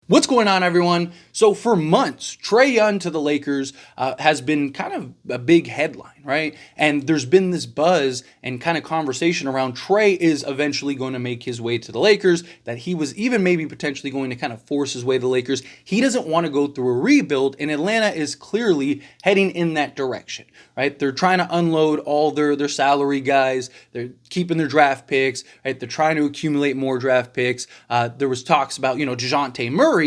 What's going on, everyone? So for months, Trae Young to the Lakers has been kind of a big headline, right? And there's been this buzz and kind of conversation around Trae is eventually going to make his way to the Lakers, that he was even maybe potentially going to kind of force his way to the Lakers. He doesn't want to go through a rebuild, and Atlanta is clearly heading in that direction, right? They're trying to unload all their salary guys. They're keeping their draft picks, right? They're trying to accumulate more draft picks. There was talks about, DeJounte Murray,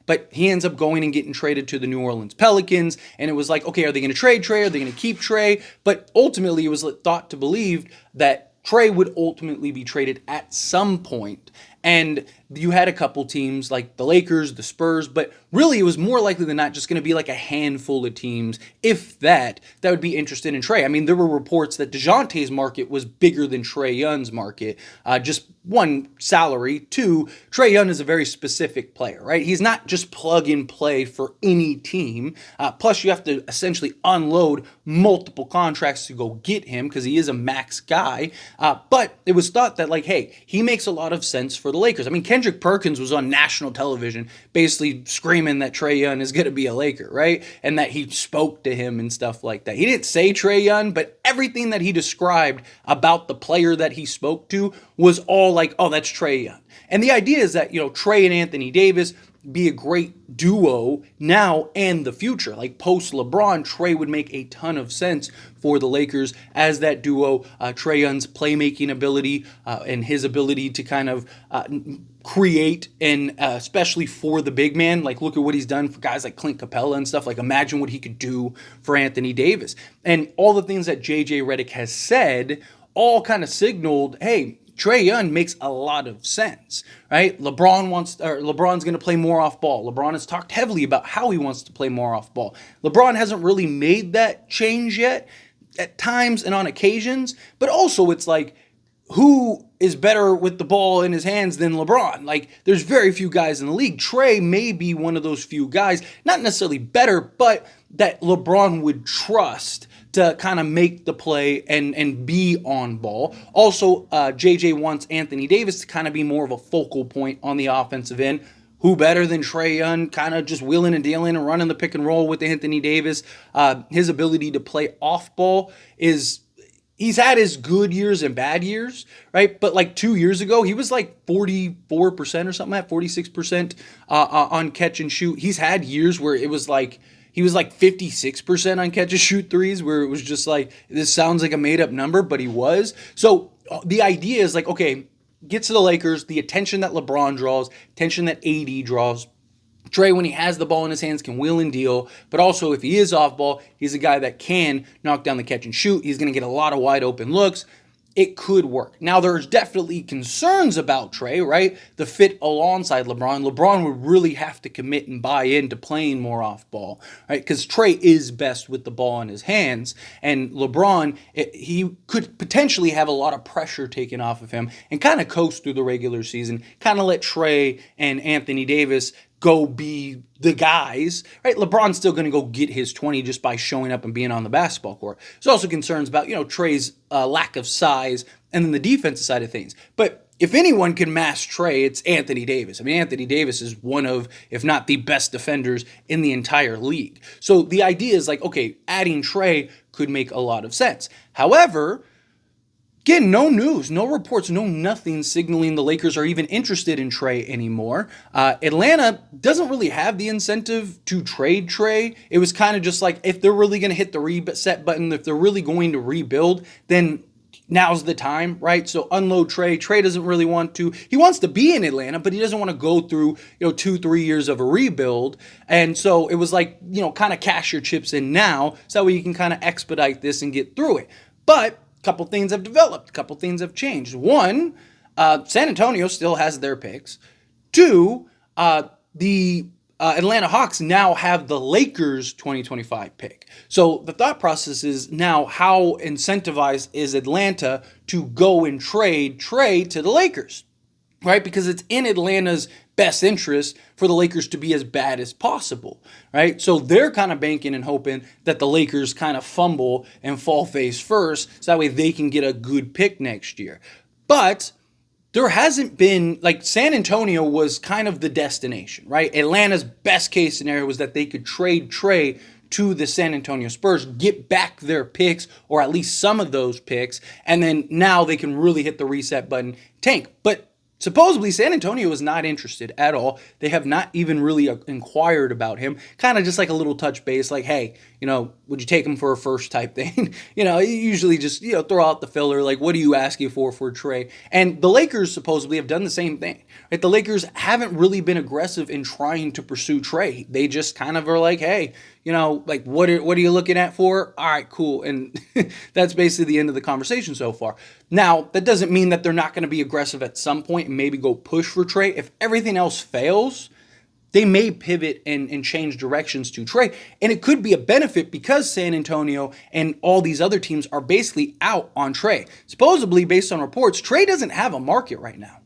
but he ends up going and getting traded to the New Orleans Pelicans. And it was like, okay, are they going to trade Trae? Are they going to keep Trae? But ultimately, it was thought to believe that Trae would ultimately be traded at some point. And you had a couple teams like the Lakers, the Spurs, but really it was more likely than not just going to be like a handful of teams, if that would be interested in Trae. I mean, there were reports that DeJounte's market was bigger than Trae Young's market. Just one, salary. Two, Trae Young is a very specific player, right? He's not just plug and play for any team. Plus, you have to essentially unload multiple contracts to go get him because he is a max guy. But it was thought that, like, hey, he makes a lot of sense for the Lakers. I mean, Kendrick Perkins was on national television basically screaming that Trae Young is going to be a Laker, right? And that he spoke to him and stuff like that. He didn't say Trae Young, but everything that he described about the player that he spoke to was all like, oh, that's Trae Young. And the idea is that, Trae and Anthony Davis be a great duo now and the future. Like post LeBron, Trae would make a ton of sense for the Lakers as that duo. Trae Young's playmaking ability and his ability to kind of create, and especially for the big man. Like, look at what he's done for guys like Clint Capella and stuff. Like, imagine what he could do for Anthony Davis. And all the things that JJ Redick has said all kind of signaled, hey, Trae Young makes a lot of sense, right? LeBron's going to play more off ball. LeBron has talked heavily about how he wants to play more off ball. LeBron hasn't really made that change yet at times and on occasions, but also it's like, who is better with the ball in his hands than LeBron? Like, there's very few guys in the league. Trae may be one of those few guys, not necessarily better, but that LeBron would trust to kind of make the play and be on ball. Also, JJ wants Anthony Davis to kind of be more of a focal point on the offensive end. Who better than Trae Young, kind of just wheeling and dealing and running the pick and roll with Anthony Davis? His ability to play off ball is, he's had his good years and bad years, right? But like 2 years ago, he was like 44% or something like that, 46% on catch and shoot. He's had years where it was like, he was like 56% on catch and shoot threes, where it was just like, this sounds like a made up number, but he was. So the idea is like, okay, gets to the Lakers, the attention that LeBron draws, attention that AD draws. Trae, when he has the ball in his hands, can wheel and deal, but also if he is off ball, he's a guy that can knock down the catch and shoot. He's going to get a lot of wide open looks. It could work. Now, there's definitely concerns about Trae, right? The fit alongside LeBron. LeBron would really have to commit and buy into playing more off ball, right? Because Trae is best with the ball in his hands. And LeBron, he could potentially have a lot of pressure taken off of him and kind of coast through the regular season, kind of let Trae and Anthony Davis go be the guys, right? LeBron's still going to go get his 20 just by showing up and being on the basketball court. There's also concerns about, Trae's lack of size and then the defensive side of things. But if anyone can mask Trae, it's Anthony Davis. I mean, Anthony Davis is one of, if not the best defenders in the entire league. So the idea is like, okay, adding Trae could make a lot of sense. However, again, no news, no reports, no nothing signaling the Lakers are even interested in Trae anymore. Atlanta doesn't really have the incentive to trade Trae. It was kind of just like, if they're really going to hit the reset button, if they're really going to rebuild, then now's the time, right? So unload Trae. Trae doesn't really want to. He wants to be in Atlanta, but he doesn't want to go through, 2-3 years of a rebuild. And so it was like, kind of cash your chips in now, so that way you can kind of expedite this and get through it. But couple things have developed, a couple things have changed. One, San Antonio still has their picks. Two, the Atlanta Hawks now have the Lakers 2025 pick. So the thought process is now, how incentivized is Atlanta to go and trade Trae to the Lakers, right? Because it's in Atlanta's best interest for the Lakers to be as bad as possible, right? So they're kind of banking and hoping that the Lakers kind of fumble and fall face first, so that way they can get a good pick next year. But there hasn't been, like, San Antonio was kind of the destination, right? Atlanta's best case scenario was that they could trade Trae to the San Antonio Spurs, get back their picks, or at least some of those picks, and then now they can really hit the reset button, tank. But supposedly, San Antonio is not interested at all. They have not even really inquired about him. Kind of just like a little touch base, like, hey, would you take him for a first type thing? You usually just, throw out the filler, like, what are you asking for Trae? And the Lakers supposedly have done the same thing. Right? The Lakers haven't really been aggressive in trying to pursue Trae. They just kind of are like, hey, like, what are you looking at for? All right, cool. And that's basically the end of the conversation so far. Now, that doesn't mean that they're not going to be aggressive at some point and maybe go push for Trae. If everything else fails, they may pivot and change directions to Trae. And it could be a benefit because San Antonio and all these other teams are basically out on Trae. Supposedly, based on reports, Trae doesn't have a market right now.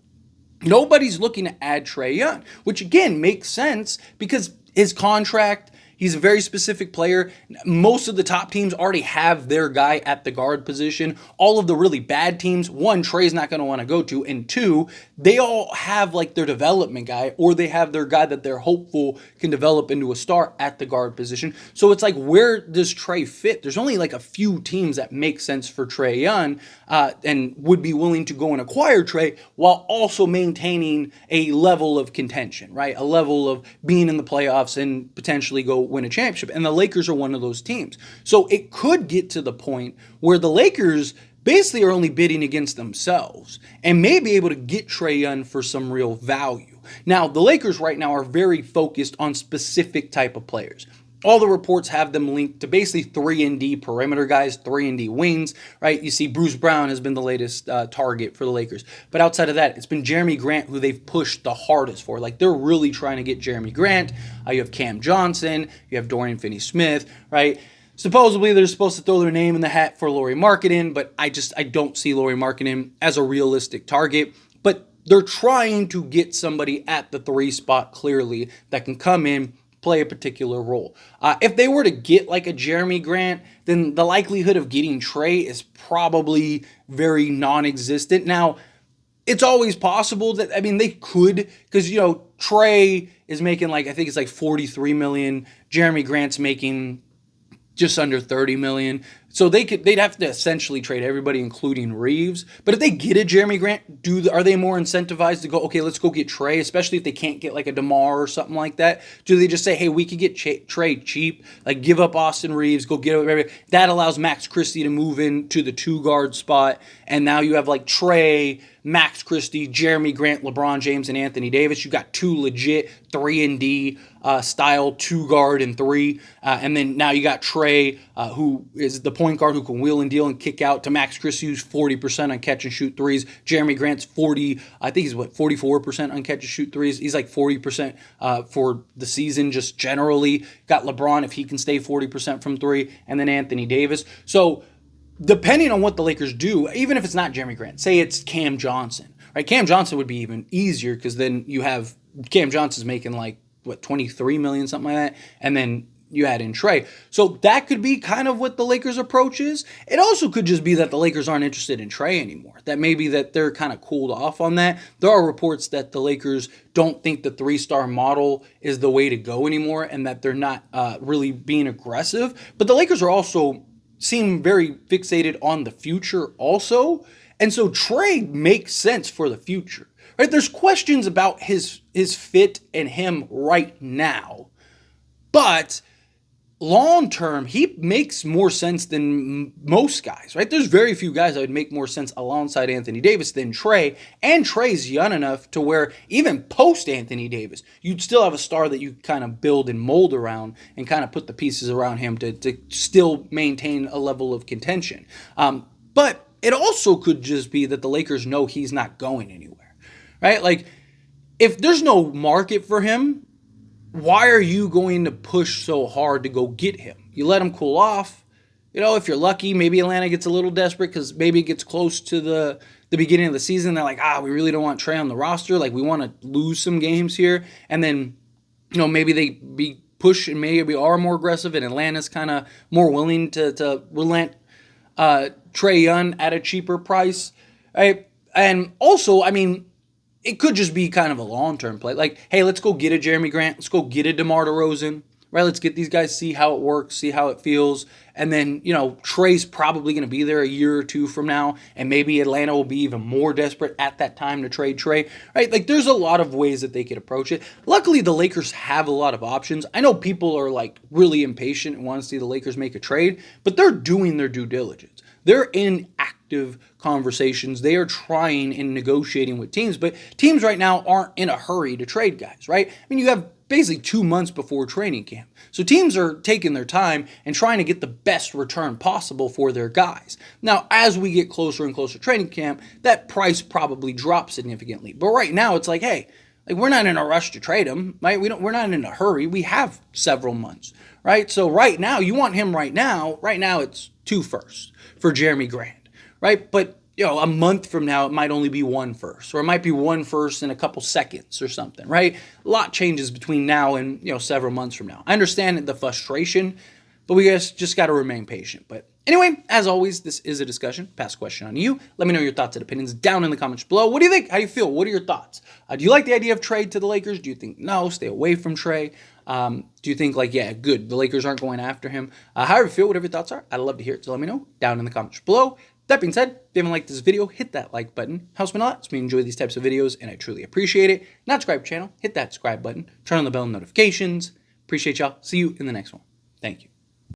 Nobody's looking to add Trae Young, which again makes sense because his contract, he's a very specific player. Most of the top teams already have their guy at the guard position. All of the really bad teams, one, Trae's not going to want to go to, and two, they all have like their development guy, or they have their guy that they're hopeful can develop into a star at the guard position. So it's like, where does Trae fit? There's only like a few teams that make sense for Trae Young and would be willing to go and acquire Trae while also maintaining a level of contention, right? A level of being in the playoffs and potentially go win a championship. And the Lakers are one of those teams. So it could get to the point where the Lakers basically are only bidding against themselves and may be able to get Trae Young for some real value. Now, the Lakers right now are very focused on specific type of players. All the reports have them linked to basically 3-and-D perimeter guys, 3-and-D wings, right? You see Bruce Brown has been the latest target for the Lakers. But outside of that, it's been Jeremy Grant who they've pushed the hardest for. Like, they're really trying to get Jeremy Grant. You have Cam Johnson. You have Dorian Finney-Smith, right? Supposedly, they're supposed to throw their name in the hat for Lauri Markkanen, but I don't see Lauri Markkanen as a realistic target. But they're trying to get somebody at the 3 spot clearly that can come in, play a particular role. If they were to get like a Jeremy Grant, then the likelihood of getting Trae is probably very non-existent. Now, it's always possible that, they could, because, Trae is making I think it's like $43 million. Jeremy Grant's making just under $30 million. So they'd have to essentially trade everybody, including Reeves. But if they get a Jeremy Grant, are they more incentivized to go, okay, let's go get Trae, especially if they can't get like a DeMar or something like that? Do they just say, hey, we could get Trae cheap, like give up Austin Reeves, go get it? That allows Max Christie to move into the 2-guard spot. And now you have like Trae, Max Christie, Jeremy Grant, LeBron James, and Anthony Davis. You got 2 legit 3-and-D style 2-guard and 3. And then now you got Trae, who is the point guard who can wheel and deal and kick out, to Max Christie, who's 40% on catch and shoot threes. Jeremy Grant's 44% on catch and shoot threes. He's like 40% for the season just generally. Got LeBron, if he can stay 40% from 3, and then Anthony Davis. So depending on what the Lakers do, even if it's not Jeremy Grant, say it's Cam Johnson, right? Cam Johnson would be even easier because then you have Cam Johnson's making like, $23 million, something like that, and then you add in Trae. So that could be kind of what the Lakers' approach is. It also could just be that the Lakers aren't interested in Trae anymore. That maybe that they're kind of cooled off on that. There are reports that the Lakers don't think the 3-star model is the way to go anymore and that they're not really being aggressive. But the Lakers are also seem very fixated on the future also. And so Trae makes sense for the future. Right? There's questions about his fit and him right now. But long term, he makes more sense than most guys, right? There's very few guys that would make more sense alongside Anthony Davis than Trae. And Trae's young enough to where even post Anthony Davis, you'd still have a star that you kind of build and mold around and kind of put the pieces around him to still maintain a level of contention. But it also could just be that the Lakers know he's not going anywhere, right? Like, if there's no market for him, why are you going to push so hard to go get him? You let him cool off. If you're lucky, maybe Atlanta gets a little desperate because maybe it gets close to the beginning of the season. They're like, we really don't want Trae on the roster. Like, we want to lose some games here. And then, maybe they push and maybe are more aggressive, and Atlanta's kind of more willing to relent Trae Young at a cheaper price. Right? And also, it could just be kind of a long-term play. Like, hey, let's go get a Jeremy Grant. Let's go get a DeMar DeRozan. Right? Let's get these guys, see how it works, see how it feels. And then, Trey's probably going to be there a year or two from now. And maybe Atlanta will be even more desperate at that time to trade Trey. Right? Like, there's a lot of ways that they could approach it. Luckily, the Lakers have a lot of options. I know people are like really impatient and want to see the Lakers make a trade, but they're doing their due diligence. They're in active conversations. They are trying and negotiating with teams, but teams right now aren't in a hurry to trade guys, right? I mean, you have basically 2 months before training camp. So teams are taking their time and trying to get the best return possible for their guys. Now, as we get closer and closer to training camp, that price probably drops significantly. But right now, it's like, hey, like we're not in a rush to trade him, right? We're not in a hurry. We have several months, right? So right now, you want him right now. Right now, it's 2 firsts for Jeremy Grant, right? But a month from now, it might only be 1 first, or it might be 1 first in a couple seconds or something, right? A lot changes between now and, several months from now. I understand the frustration, but we just got to remain patient. But anyway, as always, this is a discussion. Pass a question on to you. Let me know your thoughts and opinions down in the comments below. What do you think? How do you feel? What are your thoughts? Do you like the idea of trade to the Lakers? Do you think no, stay away from Trey? Do you think good, the Lakers aren't going after him? However you feel, whatever your thoughts are, I'd love to hear it. So let me know down in the comments below. That being said, if you haven't liked this video, hit that like button. Helps me a lot. Helps me enjoy these types of videos, and I truly appreciate it. Not subscribe to the channel, hit that subscribe button. Turn on the bell notifications. Appreciate y'all. See you in the next one. Thank you.